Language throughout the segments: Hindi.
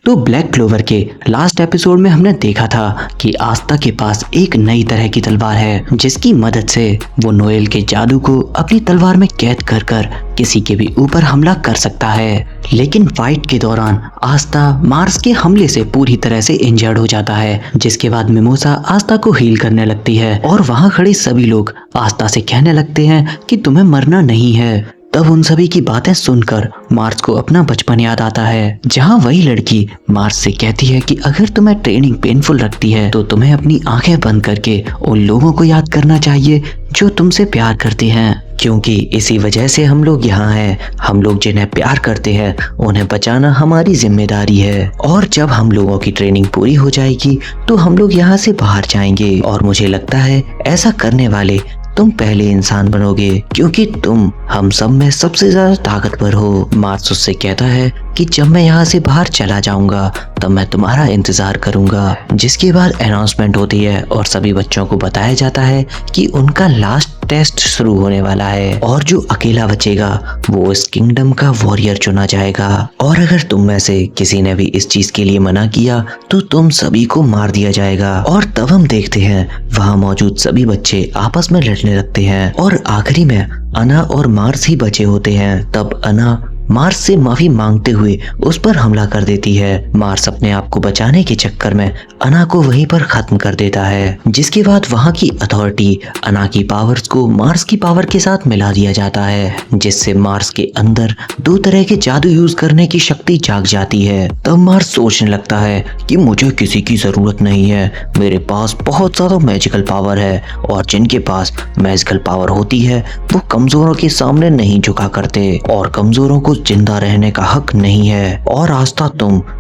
तो ब्लैक क्लोवर के लास्ट एपिसोड में हमने देखा था कि आस्था के पास एक नई तरह की तलवार है जिसकी मदद से वो नोएल के जादू को अपनी तलवार में कैद कर कर किसी के भी ऊपर हमला कर सकता है। लेकिन फाइट के दौरान आस्था मार्स के हमले से पूरी तरह से इंजर्ड हो जाता है, जिसके बाद मिमोसा आस्था को हील करने लगती है और वहाँ खड़े सभी लोग आस्था से कहने लगते हैं कि तुम्हें मरना नहीं है। तब उन सभी की बातें सुनकर मार्स को अपना बचपन याद आता है, जहां वही लड़की मार्स से कहती है कि अगर तुम्हें ट्रेनिंग पेनफुल लगती है तो तुम्हें अपनी आंखें बंद करके उन लोगों को याद करना चाहिए जो तुमसे प्यार करते हैं, क्योंकि इसी वजह से हम लोग यहाँ हैं। हम लोग जिन्हें प्यार करते हैं उन्हें बचाना हमारी जिम्मेदारी है, और जब हम लोगों की ट्रेनिंग पूरी हो जाएगी तो हम लोग यहाँ से बाहर जाएंगे, और मुझे लगता है ऐसा करने वाले तुम पहले इंसान बनोगे क्योंकि तुम हम सब में सबसे ज्यादा ताकतवर हो। मार्स उससे कहता है कि जब मैं यहाँ से बाहर चला जाऊंगा तब मैं तुम्हारा इंतजार करूंगा। जिसके बाद अनाउंसमेंट होती है और सभी बच्चों को बताया जाता है कि उनका लास्ट टेस्ट शुरू होने वाला है, और जो अकेला बचेगा वो इस किंगडम का वॉरियर चुना जाएगा। और अगर तुम में से किसी ने भी इस चीज के लिए मना किया तो तुम सभी को मार दिया जाएगा। और तब हम देखते हैं वहाँ मौजूद सभी बच्चे आपस में लड़ने लगते हैं, और आखिरी में अना और मार्स ही बचे होते हैं। तब अना मार्स से माफी मांगते हुए उस पर हमला कर देती है। मार्स अपने आप को बचाने के चक्कर में अना को वहीं पर खत्म कर देता है, जिसके बाद वहां की अथॉरिटी अना की पावर्स को मार्स की पावर के साथ मिला दिया जाता है, जिससे मार्स के अंदर दो तरह के जादू यूज करने की शक्ति जाग जाती है। तब मार्स सोचने लगता है कि मुझे किसी की जरूरत नहीं है, मेरे पास बहुत ज्यादा मैजिकल पावर है, और जिनके पास मैजिकल पावर होती है वो कमजोरों के सामने नहीं झुका करते, और कमजोरों को जिंदा रहने का हक नहीं है। और आस्था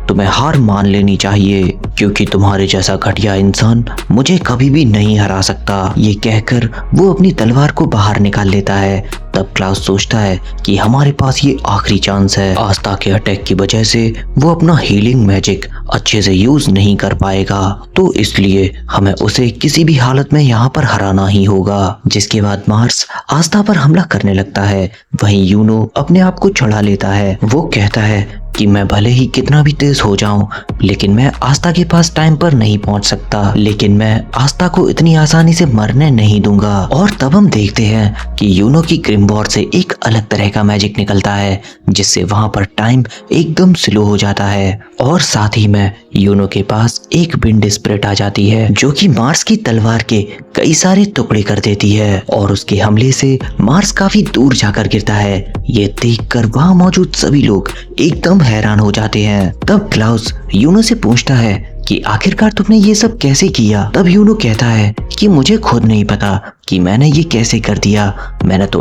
तुम्हें हार मान लेनी चाहिए, क्योंकि तुम्हारे जैसा घटिया इंसान मुझे कभी भी नहीं हरा सकता। ये कहकर वो अपनी तलवार को बाहर निकाल लेता है। तब क्लाउस सोचता है कि हमारे पास ये आखिरी चांस है। आस्था के अटैक की वजह से वो अपना हीलिंग मैजिक अच्छे से यूज नहीं कर पाएगा, तो इसलिए हमें उसे किसी भी हालत में यहाँ पर हराना ही होगा। जिसके बाद मार्स आस्था पर हमला करने लगता है। वहीं यूनो अपने आप को छुड़ा लेता है। वो कहता है कि मैं भले ही कितना भी तेज हो जाऊं, लेकिन मैं आस्था के पास टाइम पर नहीं पहुंच सकता, लेकिन मैं आस्था को इतनी आसानी से मरने नहीं दूंगा। और तब हम देखते हैं कि यूनो की ग्रिमबॉर्ड से एक अलग तरह का मैजिक निकलता है, जिससे वहां पर टाइम एकदम स्लो हो जाता है, और साथ ही में यूनो के पास एक विंड स्पिरिट आ जाती है जो कि मार्स की तलवार के कई सारे टुकड़े कर देती है, और उसके हमले से मार्स काफी दूर जाकर गिरता है। ये देखकर वहां मौजूद सभी लोग एकदम हैरान हो जाते हैं। तब क्लाउस यूनो से पूछता है कि आखिरकार तुमने ये सब कैसे किया। तब यूनो कहता है कि मुझे खुद नहीं पता कि मैंने ये कैसे कर दिया, मैंने तो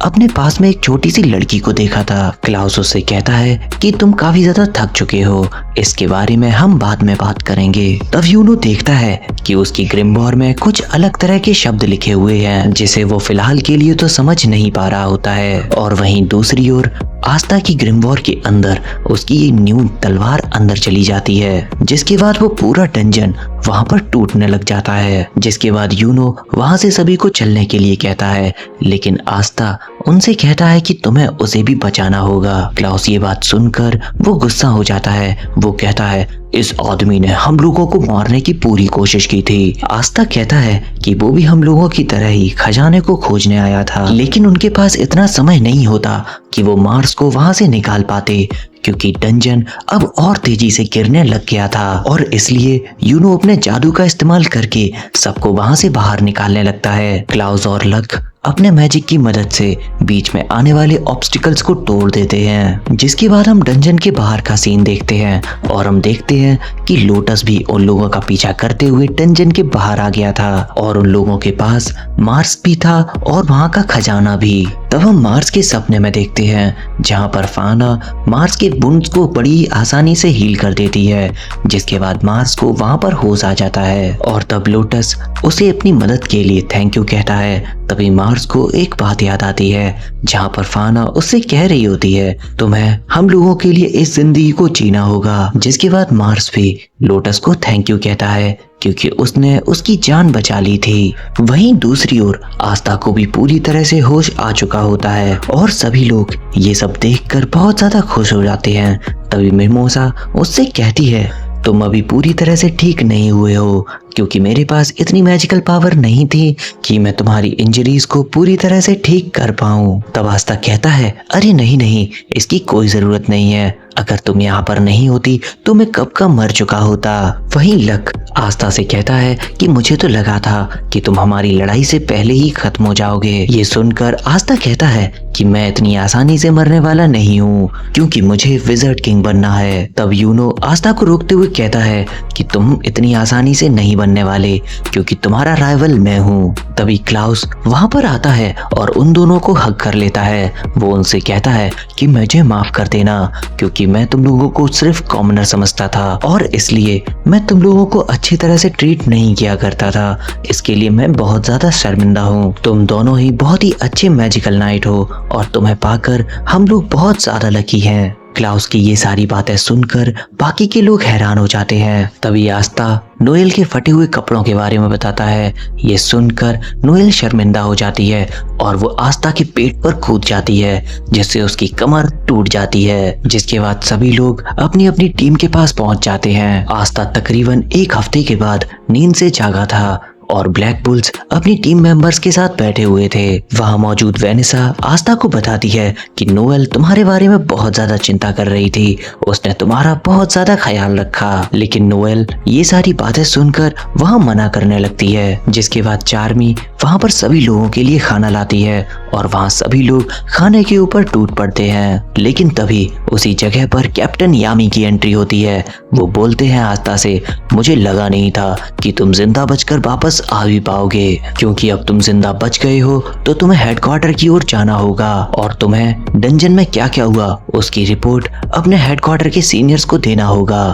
अपने पास में एक छोटी सी लड़की को देखा था। क्लाउस उससे कहता है कि तुम काफी ज्यादा थक चुके हो, इसके बारे में हम बाद में बात करेंगे। तब यूनो देखता है कि उसकी ग्रिमबॉर्ड में कुछ अलग तरह के शब्द लिखे हुए हैं, जिसे वो फिलहाल के लिए तो समझ नहीं पा रहा होता है। और वहीं दूसरी ओर आस्था की ग्रिमबॉर्ड के अंदर उसकी ये न्यू तलवार अंदर चली जाती है, जिसके बाद वो पूरा डंजन वहां पर टूटने लग जाता है। जिसके बाद यूनो वहां से सभी को चलने के लिए कहता है, लेकिन आस्था उनसे कहता है कि तुम्हें उसे भी बचाना होगा। क्लाउस ये बात सुनकर वो गुस्सा हो जाता है। वो कहता है इस आदमी ने हम लोगों को मारने की पूरी कोशिश की थी। आस्था कहता है कि वो भी हम लोगों की तरह ही खजाने को खोजने आया था, लेकिन उनके पास इतना समय नहीं होता कि वो मार्स को वहां से निकाल पाते, क्योंकि डंजन अब और तेजी से गिरने लग गया था, और इसलिए यूनो अपने जादू का इस्तेमाल करके सबको वहां से बाहर निकालने लगता है। क्लाउस और लक अपने मैजिक की मदद से बीच में आने वाले ऑब्स्टिकल्स को तोड़ देते हैं। जिसके बाद हम डंजन के बाहर का सीन देखते हैं, और हम देखते हैं कि लोटस भी उन लोगों का पीछा करते हुए डंजन के बाहर आ गया था, और उन लोगों के पास मार्स भी था और वहां का खजाना भी। तब हम मार्स के सपने में देखते हैं, जहां पर फाना मार्स के वुंड्स को बड़ी आसानी से हील कर देती है। जिसके बाद मार्स को वहां पर होश आ जाता है, और तब लोटस उसे अपनी मदद के लिए थैंक यू कहता है। तभी मार्स को एक बात याद आती है, जहाँ पर फाना उससे कह रही होती है तुम्हें हम लोगों के लिए इस जिंदगी को जीना होगा। जिसके बाद मार्स भी लोटस को थैंक यू कहता है क्योंकि उसने उसकी जान बचा ली थी। वहीं दूसरी ओर आस्था को भी पूरी तरह से होश आ चुका होता है और सभी लोग ये सब देखकर बहुत ज्यादा खुश हो जाते हैं। तभी मिमोसा उससे कहती है तुम अभी पूरी तरह से ठीक नहीं हुए हो, क्योंकि मेरे पास इतनी मैजिकल पावर नहीं थी कि मैं तुम्हारी इंजरीज को पूरी तरह से ठीक कर पाऊं। तब आस्था कहता है अरे नहीं, इसकी कोई जरूरत नहीं है, अगर तुम यहाँ पर नहीं होती तो मैं कब का मर चुका होता। वहीं लक आस्था से कहता है कि मुझे तो लगा था कि तुम हमारी लड़ाई से पहले ही खत्म हो जाओगे। ये सुनकर आस्था कहता है कि मैं इतनी आसानी से मरने वाला नहीं हूँ, क्योंकि मुझे विजर्ड किंग बनना है। तब यूनो आस्था को रोकते हुए कहता है कि तुम इतनी आसानी से नहीं बनने वाले, क्योंकि तुम्हारा राइवल मैं हूँ। तभी क्लाउस वहाँ पर आता है और उन दोनों को हग कर लेता है। वो उनसे कहता है कि मुझे माफ कर देना, क्योंकि मैं तुम लोगों को सिर्फ कॉमनर समझता था और इसलिए मैं तुम लोगों को अच्छी तरह से ट्रीट नहीं किया करता था। इसके लिए मैं बहुत ज्यादा शर्मिंदा हूँ। तुम दोनों ही बहुत ही अच्छे मैजिकल नाइट हो और तुम्हें पाकर हम लोग बहुत ज्यादा लकी हैं। क्लाउस की ये सारी बातें सुनकर बाकी के लोग हैरान हो जाते हैं। तभी आस्था नोएल के फटे हुए कपड़ों के बारे में बताता है। ये सुनकर नोएल शर्मिंदा हो जाती है और वो आस्था के पेट पर कूद जाती है, जिससे उसकी कमर टूट जाती है। जिसके बाद सभी लोग अपनी अपनी टीम के पास पहुंच जाते हैं। आस्था तकरीबन एक हफ्ते के बाद नींद से जागा था और ब्लैक बुल्स अपनी टीम मेंबर्स के साथ बैठे हुए थे। वहां मौजूद वेनिसा आस्था को बताती है कि नोएल तुम्हारे बारे में बहुत ज्यादा चिंता कर रही थी, उसने तुम्हारा बहुत ज्यादा ख्याल रखा। लेकिन नोएल ये सारी बातें सुनकर वहां मना करने लगती है। जिसके बाद चार्मी वहां पर सभी लोगों के लिए खाना लाती है और वहां सभी लोग खाने के ऊपर टूट पड़ते हैं। लेकिन तभी उसी जगह पर कैप्टन यामी की एंट्री होती है। वो बोलते हैं आस्था से मुझे लगा नहीं था कि तुम जिंदा बचकर वापस आ भी पाओगे, क्योंकि अब तुम जिंदा बच गए हो तो तुम्हें हेडक्वार्टर की ओर जाना होगा और तुम्हें डंजन में क्या क्या हुआ उसकी रिपोर्ट अपने हेडक्वार्टर के सीनियर्स को देना होगा।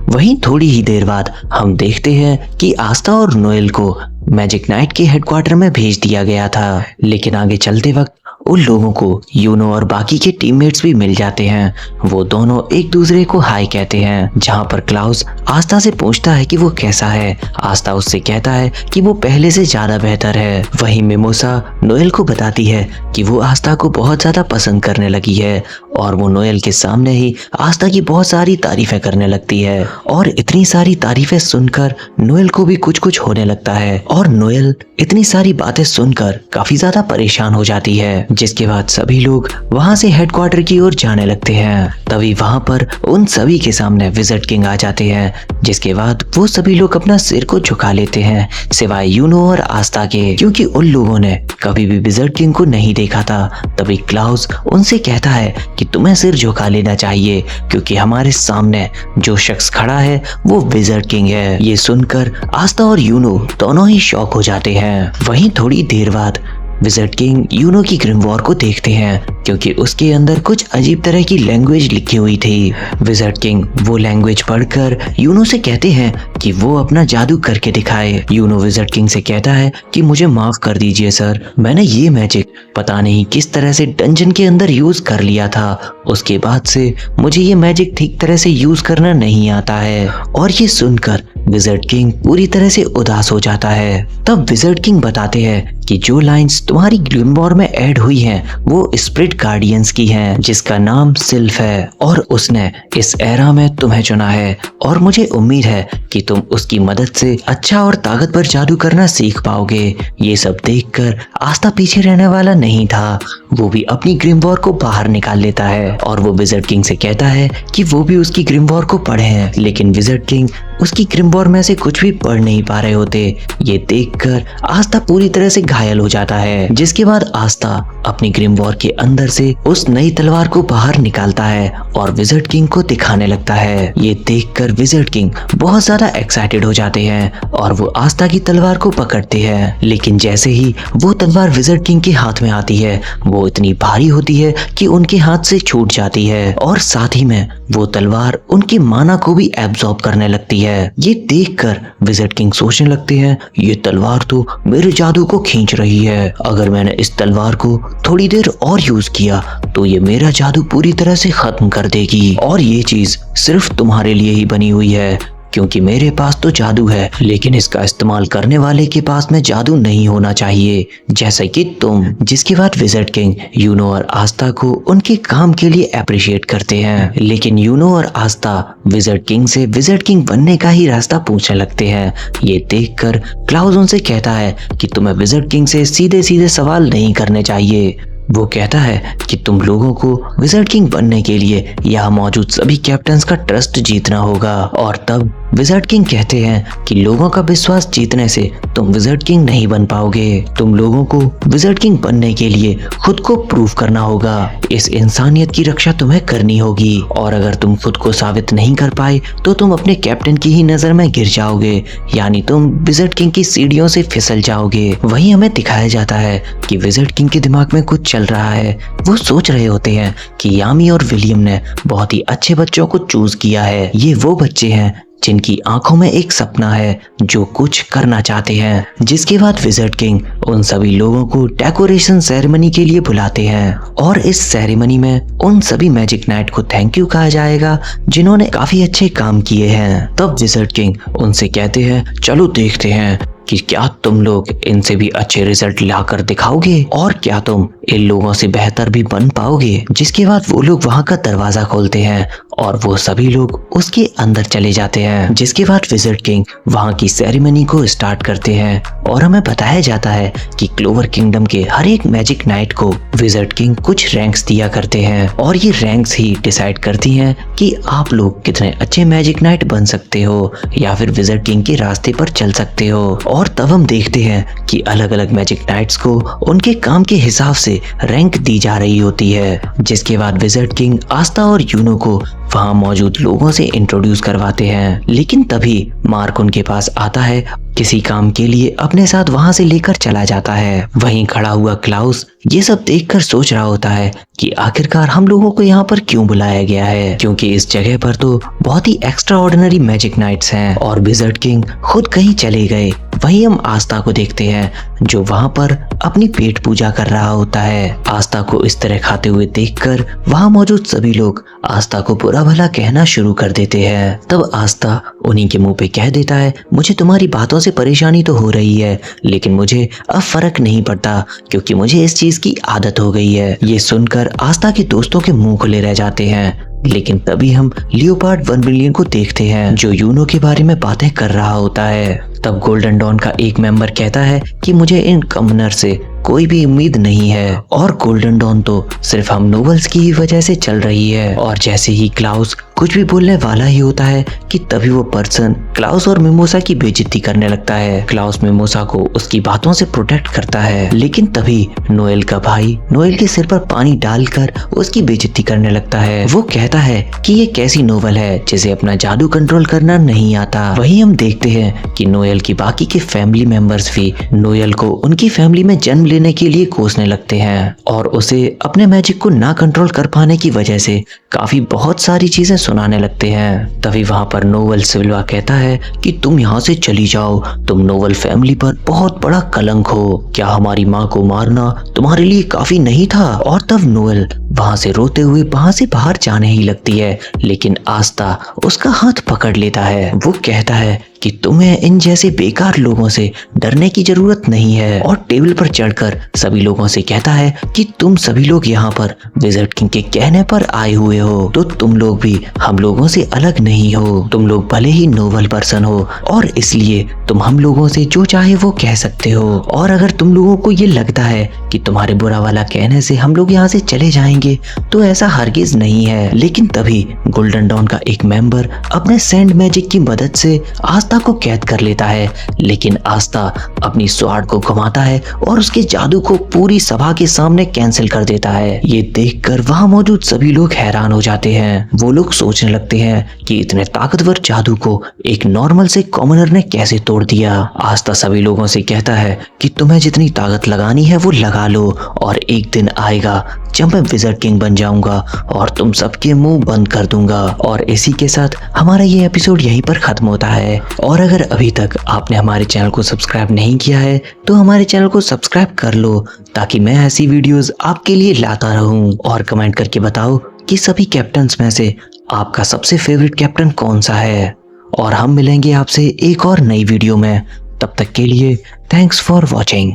वहीं थोड़ी ही देर बाद हम देखते हैं कि आस्था और नोएल को मैजिक नाइट के हेडक्वार्टर में भेज दिया गया था। लेकिन आगे चलते वक्त उन लोगों को यूनो और बाकी के टीममेट्स भी मिल जाते हैं। वो दोनों एक दूसरे को हाय कहते हैं, जहां पर क्लाउस आस्था से पूछता है कि वो कैसा है। आस्था उससे कहता है कि वो पहले से ज्यादा बेहतर है। वहीं मिमोसा नोएल को बताती है कि वो आस्था को बहुत ज्यादा पसंद करने लगी है और वो नोएल के सामने ही आस्था की बहुत सारी तारीफें करने लगती है। और इतनी सारी तारीफें सुनकर नोएल को भी कुछ कुछ होने लगता है और नोएल इतनी सारी बातें सुनकर काफी ज्यादा परेशान हो जाती है। जिसके बाद सभी लोग वहां से हेडक्वार्टर की ओर जाने लगते हैं। तभी वहां पर उन सभी के सामने विजर्ड किंग आ जाते हैं। जिसके बाद वो सभी लोग अपना सिर को झुका लेते हैं, सिवाय यूनो और आस्था के, क्योंकि उन लोगों ने कभी भी विजर्ड किंग को नहीं देखा था। तभी क्लाउस उनसे कहता है कि तुम्हें सिर झुका लेना चाहिए, क्योंकि हमारे सामने जो शख्स खड़ा है वो विजर्ड किंग है। ये सुनकर आस्था और यूनो दोनों ही शॉक हो जाते हैं। वहीं थोड़ी देर बाद विजर्ड किंग यूनो की ग्रिमवॉर को देखते हैं, क्योंकि उसके अंदर कुछ अजीब तरह की लैंग्वेज लिखी हुई थी। विजर्ड किंग वो लैंग्वेज पढ़कर यूनो से कहते हैं कि वो अपना जादू करके दिखाए। यूनो विजर्ड किंग से कहता है कि मुझे माफ कर दीजिए सर, मैंने ये मैजिक पता नहीं किस तरह से डंजन के अंदर यूज कर लिया था। उसके बाद से मुझे ये मैजिक ठीक तरह से यूज करना नहीं आता है। और ये सुनकर विजर्ड किंग पूरी तरह से उदास हो जाता है। तब विजर्ड किंग बताते हैं कि जो लाइंस तुम्हारी ग्रिमवॉर में ऐड हुई हैं वो स्प्रिट गार्डियंस की हैं, जिसका नाम सिल्फ है और उसने इस एरा में तुम्हें चुना है और मुझे उम्मीद है कि तुम उसकी मदद से अच्छा और ताकतवर जादू करना सीख पाओगे। ये सब देखकर आस्था पीछे रहने वाला नहीं था, वो भी अपनी ग्रिमवॉर को बाहर निकाल लेता है और वो विजर्ड किंग से कहता है कि वो भी उसकी ग्रिमवॉर को पढ़े। लेकिन विजर्ड किंग उसकी ग्रिमवॉर में से कुछ भी पढ़ नहीं पा रहे होते। ये देखकर आस्था पूरी तरह से घायल हो जाता है। जिसके बाद आस्था अपनी ग्रिमवॉर के अंदर से उस नई तलवार को बाहर निकालता है और विजर्ड किंग को दिखाने लगता है। ये देखकर विजर्ड किंग बहुत ज्यादा एक्साइटेड हो जाते हैं और वो आस्था की तलवार को पकड़ते हैं। लेकिन जैसे ही वो तलवार विजर्ड किंग के हाथ में आती है वो इतनी भारी होती है कि उनके हाथ से छूट जाती है और साथ ही में वो तलवार उनकी माना को भी एब्जॉर्ब कर करने लगती है। ये देखकर विज़र्ड किंग सोचने लगते हैं, ये तलवार तो मेरे जादू को खींच रही है। अगर मैंने इस तलवार को थोड़ी देर और यूज किया तो ये मेरा जादू पूरी तरह से खत्म कर देगी, और ये चीज सिर्फ तुम्हारे लिए ही बनी हुई है, क्योंकि मेरे पास तो जादू है, लेकिन इसका इस्तेमाल करने वाले के पास में जादू नहीं होना चाहिए, जैसे कि तुम। जिसके बाद विज़र्ड किंग यूनो और आस्था को उनके काम के लिए अप्रिशिएट करते हैं, लेकिन यूनो और आस्था विज़र्ड किंग से विज़र्ड किंग बनने का ही रास्ता पूछने लगते हैं। ये देखकर क्लाउस उनसे कहता है कि तुम्हें विज़र्ड किंग से सीधे सीधे सवाल नहीं करने चाहिए। वो कहता है कि तुम लोगों को विज़र्ड किंग बनने के लिए यहाँ मौजूद सभी कैप्टन्स का ट्रस्ट जीतना होगा, और तब विज़र्ड किंग कहते हैं कि लोगों का विश्वास जीतने से तुम विज़र्ड किंग नहीं बन पाओगे। तुम लोगों को विज़र्ड किंग बनने के लिए खुद को प्रूव करना होगा। इस इंसानियत की रक्षा तुम्हें करनी होगी, और अगर तुम खुद को साबित नहीं कर पाए तो तुम अपने कैप्टन की ही नजर में गिर जाओगे, यानी तुम विज़र्ड किंग की सीढ़ियों से फिसल जाओगे। वहीं हमें दिखाया जाता है कि विज़र्ड किंग के दिमाग में कुछ चल रहा है। वो सोच रहे होते हैं कि यामी और विलियम ने बहुत ही अच्छे बच्चों को चूज किया है। ये वो बच्चे हैं जिनकी आंखों में एक सपना है, जो कुछ करना चाहते हैं। जिसके बाद विज़र्ड किंग उन सभी लोगों को डेकोरेशन सेरेमनी के लिए बुलाते हैं, और इस सेरेमनी में उन सभी मैजिक नाइट को थैंक यू कहा जाएगा जिन्होंने काफी अच्छे काम किए हैं। तब विज़र्ड किंग उनसे कहते हैं, चलो देखते हैं कि क्या तुम लोग इनसे भी अच्छे रिजल्ट लाकर दिखाओगे, और क्या तुम इन लोगों से बेहतर भी बन पाओगे। जिसके बाद वो लोग वहां का दरवाजा खोलते हैं और वो सभी लोग उसके अंदर चले जाते हैं। जिसके बाद विज़र्ड किंग वहां की सेरेमनी को स्टार्ट करते हैं, और हमें बताया जाता है कि क्लोवर किंगडम के हर एक मैजिक नाइट को विज़र्ड किंग कुछ रैंक्स दिया करते हैं, और ये रैंक्स ही डिसाइड करती हैं कि आप लोग कितने अच्छे मैजिक नाइट बन सकते हो या फिर विज़र्ड किंग के रास्ते पर चल सकते हो। और तब हम देखते हैं कि अलग अलग मैजिक नाइट्स को उनके काम के हिसाब से रैंक दी जा रही होती है। जिसके बाद विज़र्ड किंग आस्था और यूनो को वहां मौजूद लोगों से इंट्रोड्यूस करवाते हैं, लेकिन तभी मार्क उनके पास आता है किसी काम के लिए, अपने साथ वहां से लेकर चला जाता है। वहीं खड़ा हुआ क्लाउस ये सब देखकर सोच रहा होता है कि आखिरकार हम लोगों को यहाँ पर क्यों बुलाया गया है, क्योंकि इस जगह पर तो बहुत ही एक्स्ट्रा ऑर्डिनरी मैजिक नाइट्स हैं, और विज़र्ड किंग खुद कहीं चले गए। वहीं हम आस्था को देखते हैं जो वहां पर अपनी पेट पूजा कर रहा होता है। आस्था को इस तरह खाते हुए देखकर वहां मौजूद सभी लोग आस्था को बुरा भला कहना शुरू कर देते हैं। तब आस्था उन्हीं के मुंह पे कह देता है, मुझे तुम्हारी बातों से परेशानी तो हो रही है, लेकिन मुझे अब फर्क नहीं पड़ता क्योंकि मुझे इस चीज की आदत हो गई है। ये सुनकर आस्था के दोस्तों के मुंह खुले रह जाते हैं, लेकिन तभी हम लियोपार्ड 1 बिलियन को देखते हैं जो यूनो के बारे में बातें कर रहा होता है। तब गोल्डन डॉन का एक मेंबर कहता है कि मुझे इन कमनर से कोई भी उम्मीद नहीं है, और गोल्डन डॉन तो सिर्फ हम नोबल्स की ही वजह से चल रही है। और जैसे ही क्लाउस कुछ भी बोलने वाला ही होता है कि तभी वो पर्सन क्लाउस और मिमोसा की बेइज्जती करने लगता है। क्लाउस मिमोसा को उसकी बातों से प्रोटेक्ट करता है, लेकिन तभी नोएल का भाई नोएल के सिर पर पानी डालकर उसकी बेइज्जती करने लगता है। वो कहता है कि ये कैसी नोवेल है जिसे अपना जादू कंट्रोल करना नहीं आता। वहीं हम देखते हैं कि नोएल की बाकी के फैमिली मेंबर्स भी नोएल को उनकी फैमिली में जन्म लेने के लिए कोसने लगते हैं, और उसे अपने मैजिक को ना कंट्रोल कर पाने की वजह से काफी बहुत सारी चीजें सुनाने लगते हैं। तभी वहां पर नोवेल सिल्वा कहता है कि तुम यहाँ से चली जाओ, तुम नोवेल फैमिली पर बहुत बड़ा कलंक हो, क्या हमारी माँ को मारना तुम्हारे लिए काफी नहीं था। और तब नोवेल वहां से रोते हुए वहां से बाहर जाने ही लगती है, लेकिन आस्था उसका हाथ पकड़ लेता है। वो कहता है कि तुम्हें इन जैसे बेकार लोगों से डरने की जरूरत नहीं है, और टेबल पर चढ़कर सभी लोगों से कहता है कि तुम सभी लोग यहाँ पर विज़र्ड किंग के कहने पर आए हुए हो, तो तुम लोग भी हम लोगों से अलग नहीं हो। तुम लोग भले ही नोबल पर्सन हो, और इसलिए तुम हम लोगों से जो चाहे वो कह सकते हो, और अगर तुम लोगों को ये लगता है कि तुम्हारे बुरा वाला कहने से हम लोग यहाँ से चले जाएंगे तो ऐसा हरगिज नहीं है। लेकिन तभी गोल्डन डॉन का एक मेंबर अपने सैंड मैजिक की मदद से आस्था आस्था को कैद कर लेता है, लेकिन आस्था अपनी स्वार्थ को घुमाता है और उसके जादू को पूरी सभा के सामने कैंसिल कर देता है। ये देखकर वहां मौजूद सभी लोग हैरान हो जाते हैं। वो लोग सोचने लगते हैं कि इतने ताकतवर जादू को एक नॉर्मल से कॉमनर ने कैसे तोड़ दिया। आस्था सभी लोगों से कहता है कि तुम्हें जितनी ताकत लगानी है वो लगा लो, और एक दिन आएगा जब मैं विज़र्ड किंग बन जाऊंगा और तुम सबके मुंह बंद कर दूंगा। और इसी के साथ हमारा ये एपिसोड यहीं पर खत्म होता है। और अगर अभी तक आपने हमारे चैनल को सब्सक्राइब नहीं किया है तो हमारे चैनल को सब्सक्राइब कर लो, ताकि मैं ऐसी वीडियोस आपके लिए लाता रहूं। और कमेंट करके बताओ कि सभी कैप्टन्स में से आपका सबसे फेवरेट कैप्टन कौन सा है। और हम मिलेंगे आपसे एक और नई वीडियो में। तब तक के लिए थैंक्स फॉर वॉचिंग।